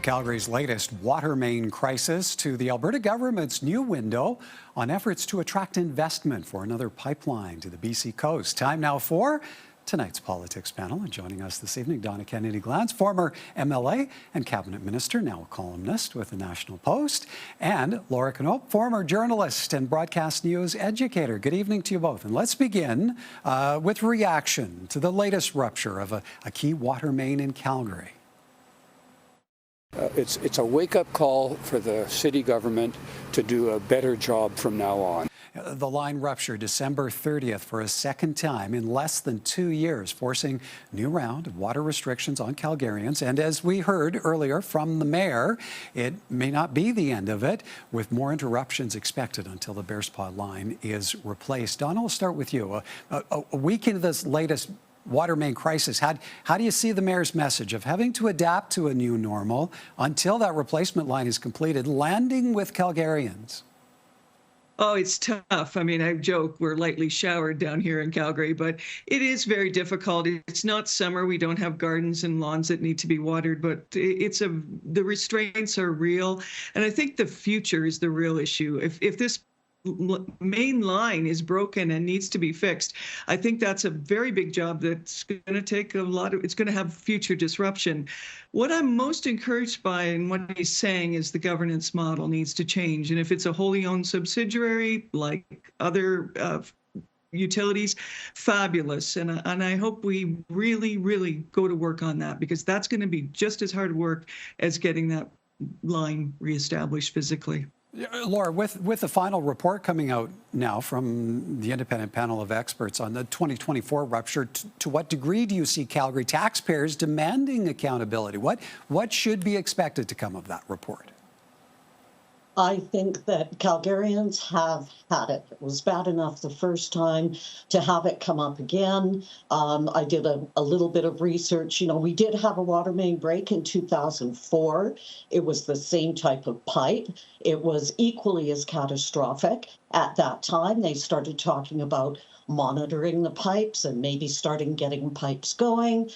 Calgary's latest water main crisis to the Alberta government's new window on efforts to attract investment for another pipeline to the BC coast. Time now for tonight's politics panel. And joining us this evening, Donna Kennedy-Glans, former MLA and cabinet minister, now a columnist with the National Post, and Laura Knop, former journalist and broadcast news educator. Good evening to you both. And let's begin with reaction to the latest rupture of a key water main in Calgary. It's a wake-up call for the city government to do a better job from now on. The line ruptured December 30th for a second time in less than 2 years, forcing a new round of water restrictions on Calgarians. And as we heard earlier from the mayor, it may not be the end of it, with more interruptions expected until the Bearspaw line is replaced. Donna, I'll start with you. A week into this latest water main crisis, how do you see the mayor's message of having to adapt to a new normal until that replacement line is completed, landing with Calgarians? Oh, it's tough. I mean, I joke we're lightly showered down here in Calgary, but it is very difficult. It's not summer. We don't have gardens and lawns that need to be watered, but the restraints are real. And I think the future is the real issue. If this main line is broken and needs to be fixed, I think that's a very big job that's going to take it's going to have future disruption. What I'm most encouraged by and what he's saying is the governance model needs to change. And if it's a wholly owned subsidiary like other utilities, fabulous. And I hope we really, really go to work on that, because that's going to be just as hard work as getting that line reestablished physically. Laura, with the final report coming out now from the independent panel of experts on the 2024 rupture, to what degree do you see Calgary taxpayers demanding accountability? What should be expected to come of that report? I think that Calgarians have had it. It was bad enough the first time to have it come up again. I did a little bit of research. You know, we did have a water main break in 2004. It was the same type of pipe. It was equally as catastrophic. At that time, they started talking about monitoring the pipes and maybe starting getting pipes going.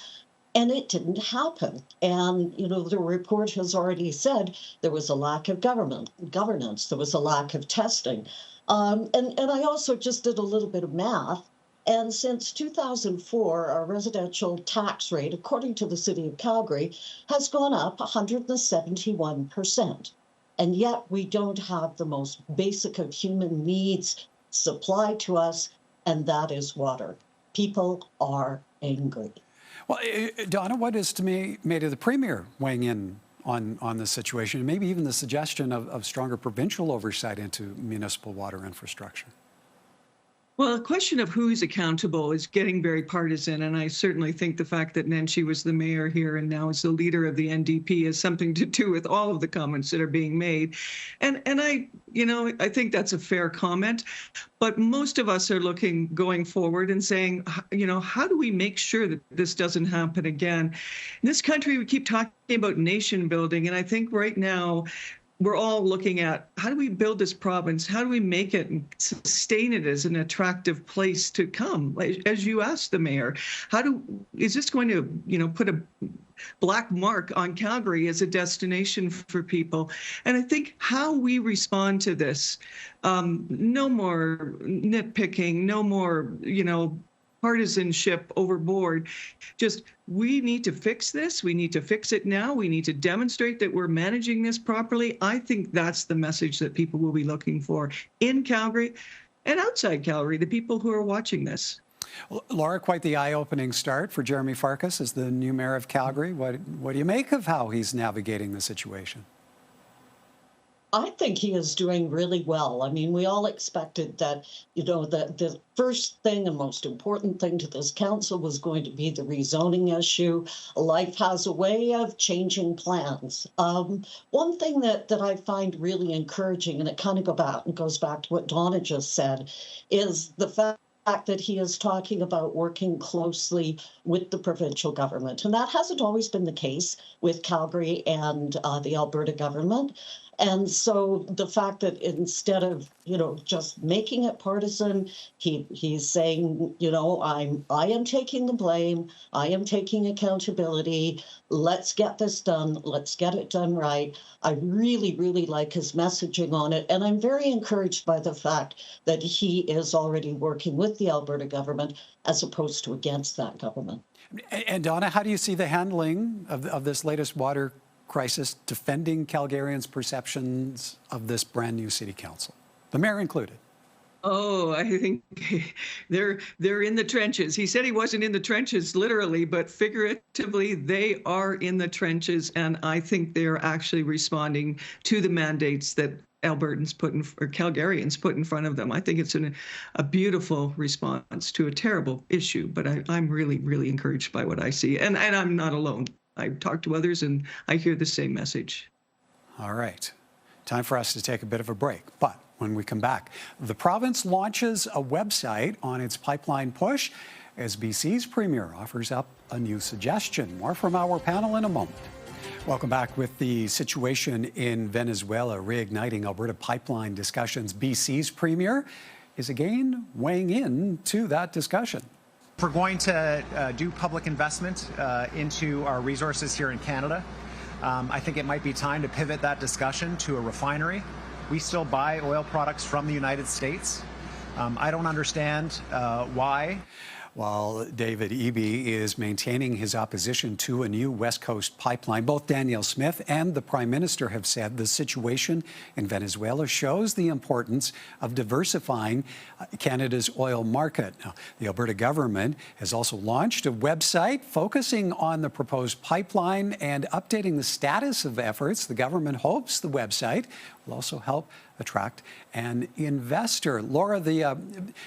And it didn't happen. And, you know, the report has already said there was a lack of governance. There was a lack of testing. And I also just did a little bit of math. And since 2004, our residential tax rate, according to the City of Calgary, has gone up 171%. And yet we don't have the most basic of human needs supplied to us, and that is water. People are angry. Well, Donna, what is to me made of the Premier weighing in on this situation, and maybe even the suggestion of stronger provincial oversight into municipal water infrastructure? Well, the question of who's accountable is getting very partisan, and I certainly think the fact that Nenshi was the mayor here and now is the leader of the NDP has something to do with all of the comments that are being made. And I think that's a fair comment, but most of us are going forward and saying, how do we make sure that this doesn't happen again? In this country, we keep talking about nation building, and I think right now, we're all looking at how do we build this province? How do we make it and sustain it as an attractive place to come? As you asked the mayor, is this going to, put a black mark on Calgary as a destination for people? And I think how we respond to this, no more nitpicking, no more, partisanship overboard. Just, we need to fix this. We need to fix it now. We need to demonstrate that we're managing this properly. I think that's the message that people will be looking for in Calgary and outside Calgary, the people who are watching this. Laura, quite the eye-opening start for Jeremy Farkas as the new mayor of Calgary. What do you make of how he's navigating the situation? I think he is doing really well. I mean, we all expected that, the first thing and most important thing to this council was going to be the rezoning issue. Life has a way of changing plans. One thing that I find really encouraging, and it kind of goes back to what Donna just said, is the fact that he is talking about working closely with the provincial government. And that hasn't always been the case with Calgary and the Alberta government. And so the fact that instead of, just making it partisan, he's saying, I am taking the blame, I am taking accountability. Let's get this done. Let's get it done right. I really, really like his messaging on it. And I'm very encouraged by the fact that he is already working with the Alberta government as opposed to against that government. And Donna, how do you see the handling of this latest water crisis, defending Calgarians' perceptions of this brand new city council, the mayor included? Oh, I think they're in the trenches. He said he wasn't in the trenches literally, but figuratively, they are in the trenches, and I think they're actually responding to the mandates that Albertans or Calgarians put in front of them. I think it's a beautiful response to a terrible issue, but I'm really, really encouraged by what I see, and I'm not alone. I've talked to others, and I hear the same message. All right. Time for us to take a bit of a break. But when we come back, the province launches a website on its pipeline push as BC's Premier offers up a new suggestion. More from our panel in a moment. Welcome back. With the situation in Venezuela reigniting Alberta pipeline discussions, BC's Premier is again weighing in to that discussion. If we're going to do public investment into our resources here in Canada, I think it might be time to pivot that discussion to a refinery. We still buy oil products from the United States. I don't understand why. While David Eby is maintaining his opposition to a new West Coast pipeline, both Danielle Smith and the Prime Minister have said the situation in Venezuela shows the importance of diversifying Canada's oil market. Now, the Alberta government has also launched a website focusing on the proposed pipeline and updating the status of efforts. The government hopes the website will also help attract an investor. Laura,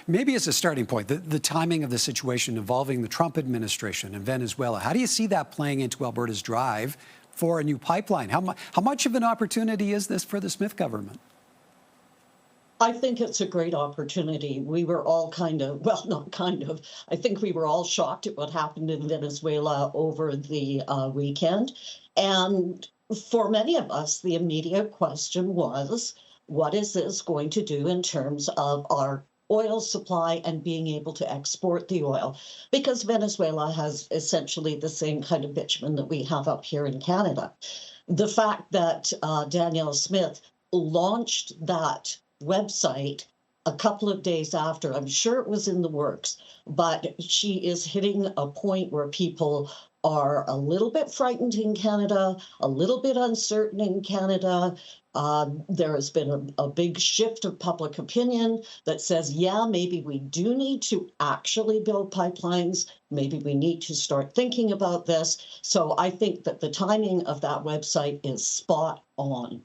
maybe as a starting point, the timing of the situation involving the Trump administration in Venezuela, how do you see that playing into Alberta's drive for a new pipeline? How much of an opportunity is this for the Smith government? I think it's a great opportunity. We were all I think we were all shocked at what happened in Venezuela over the weekend. And for many of us, the immediate question was, what is this going to do in terms of our oil supply and being able to export the oil? Because Venezuela has essentially the same kind of bitumen that we have up here in Canada. The fact that Danielle Smith launched that website a couple of days after, I'm sure it was in the works, but she is hitting a point where people are a little bit frightened in Canada, a little bit uncertain in Canada. There has been a big shift of public opinion that says, yeah, maybe we do need to actually build pipelines. Maybe we need to start thinking about this. So I think that the timing of that website is spot on.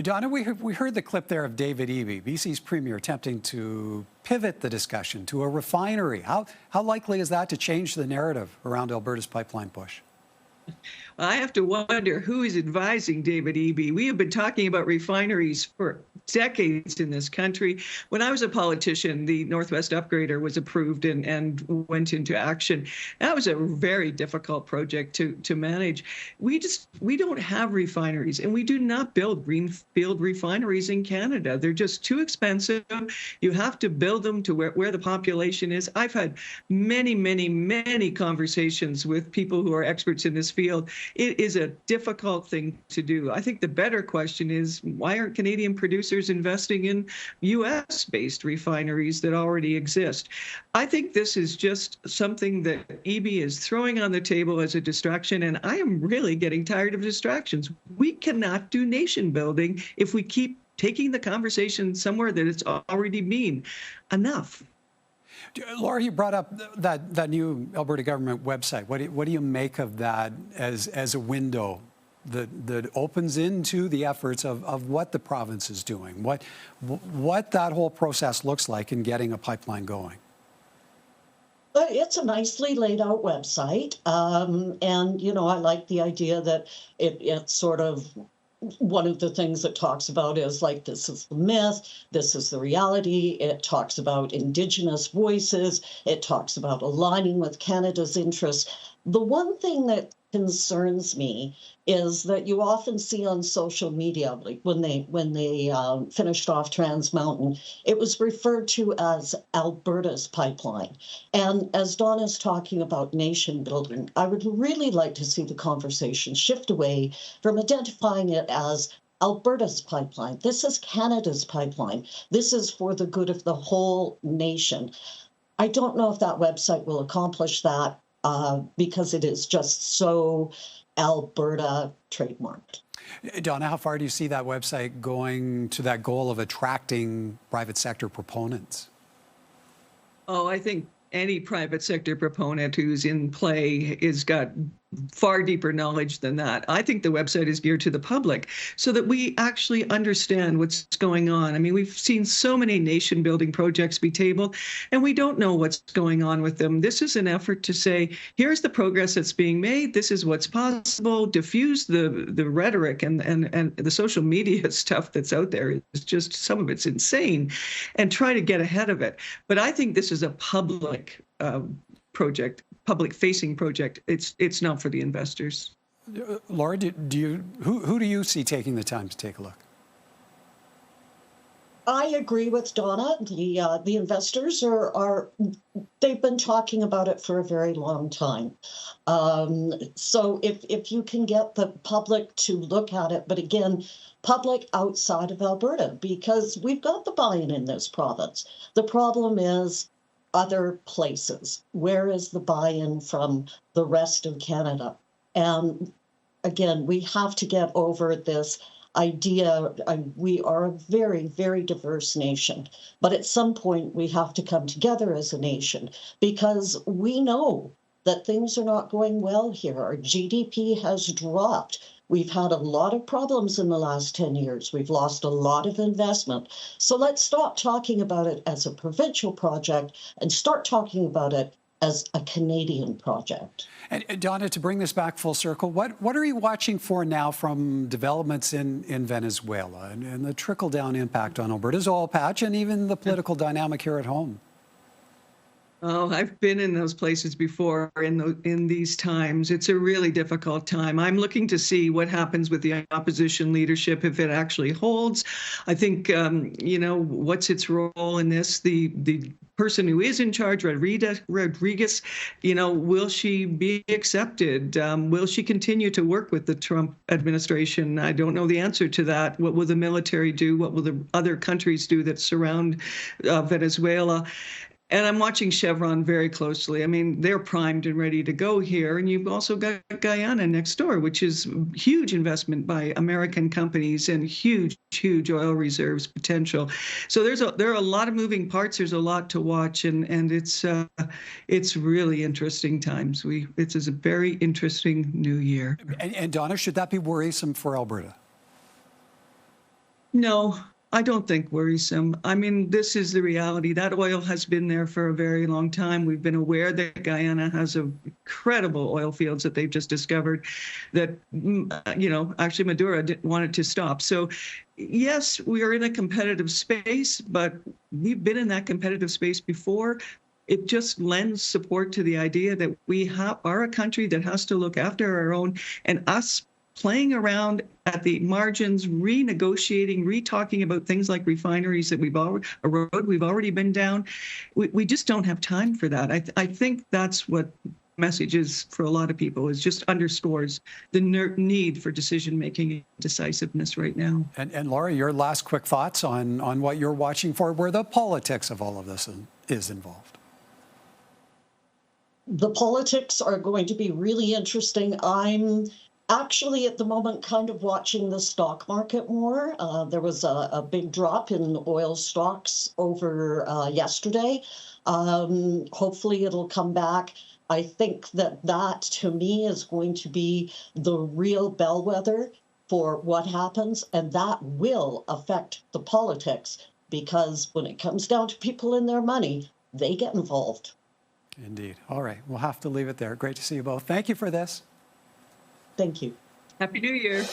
Donna, we heard the clip there of David Eby, BC's Premier, attempting to pivot the discussion to a refinery. How likely is that to change the narrative around Alberta's pipeline push? I have to wonder who is advising David Eby. We have been talking about refineries for decades in this country. When I was a politician, the Northwest Upgrader was approved and went into action. That was a very difficult project to manage. We don't have refineries, and we do not build greenfield refineries in Canada. They're just too expensive. You have to build them to where the population is. I've had many, many, many conversations with people who are experts in this field. It is a difficult thing to do. I think the better question is, why aren't Canadian producers investing in U.S.-based refineries that already exist? I think this is just something that Eby is throwing on the table as a distraction, and I am really getting tired of distractions. We cannot do nation building if we keep taking the conversation somewhere that it's already been. Enough. Laura, you brought up that new Alberta government website. What do you make of that as a window that opens into the efforts of what the province is doing, what that whole process looks like in getting a pipeline going? It's a nicely laid out website. And, I like the idea that it's sort of one of the things it talks about is like, this is the myth, this is the reality. It talks about Indigenous voices. It talks about aligning with Canada's interests. The one thing that concerns me is that you often see on social media, like when they finished off Trans Mountain, it was referred to as Alberta's pipeline. And as Donna's talking about nation building, I would really like to see the conversation shift away from identifying it as Alberta's pipeline. This is Canada's pipeline. This is for the good of the whole nation. I don't know if that website will accomplish that because it is just so Alberta trademarked. Donna, how far do you see that website going to that goal of attracting private sector proponents? Oh, I think any private sector proponent who's in play has got far deeper knowledge than that. I think the website is geared to the public so that we actually understand what's going on. I mean, we've seen so many nation building projects be tabled and we don't know what's going on with them. This is an effort to say, here's the progress that's being made. This is what's possible. Diffuse the rhetoric and the social media stuff that's out there is just, some of it's insane, and try to get ahead of it. But I think this is a public project, public-facing project. It's not for the investors. Laura, who do you see taking the time to take a look? I agree with Donna. The investors they've been talking about it for a very long time. So if you can get the public to look at it, but again, public outside of Alberta, because we've got the buy-in in this province. The problem is other places. Where is the buy-in from the rest of Canada? And again, we have to get over this idea. We are a very, very diverse nation, but at some point we have to come together as a nation because we know that things are not going well here. Our GDP has dropped. We've had a lot of problems in the last 10 years. We've lost a lot of investment. So let's stop talking about it as a provincial project and start talking about it as a Canadian project. And Donna, to bring this back full circle, what are you watching for now from developments in Venezuela and the trickle-down impact on Alberta's oil patch and even the political dynamic here at home? Oh, I've been in those places before in these times. It's a really difficult time. I'm looking to see what happens with the opposition leadership, if it actually holds. I think, what's its role in this? The person who is in charge, Rodriguez, will she be accepted? Will she continue to work with the Trump administration? I don't know the answer to that. What will the military do? What will the other countries do that surround Venezuela? And I'm watching Chevron very closely. I mean, they're primed and ready to go here. And you've also got Guyana next door, which is huge investment by American companies and huge, huge oil reserves potential. So there are a lot of moving parts. There's a lot to watch, and it's really interesting times. It is a very interesting new year. And Donna, should that be worrisome for Alberta? No. I don't think worrisome. I mean, this is the reality. That oil has been there for a very long time. We've been aware that Guyana has incredible oil fields that they've just discovered that, actually Maduro wanted to stop. So yes, we are in a competitive space, but we've been in that competitive space before. It just lends support to the idea that we are a country that has to look after our own, and us playing around at the margins, renegotiating, re-talking about things like refineries that we've already been down. We just don't have time for that. I think that's what message is for a lot of people, is just underscores the need for decision-making and decisiveness right now. And Laura, your last quick thoughts on what you're watching for, where the politics of all of this is involved. The politics are going to be really interesting. I'm actually, at the moment, kind of watching the stock market more. There was a big drop in oil stocks over yesterday. Hopefully it'll come back. I think that to me is going to be the real bellwether for what happens, and that will affect the politics, because when it comes down to people and their money, they get involved. Indeed. All right, we'll have to leave it there. Great to see you both. Thank you for this. Thank you. Happy New Year.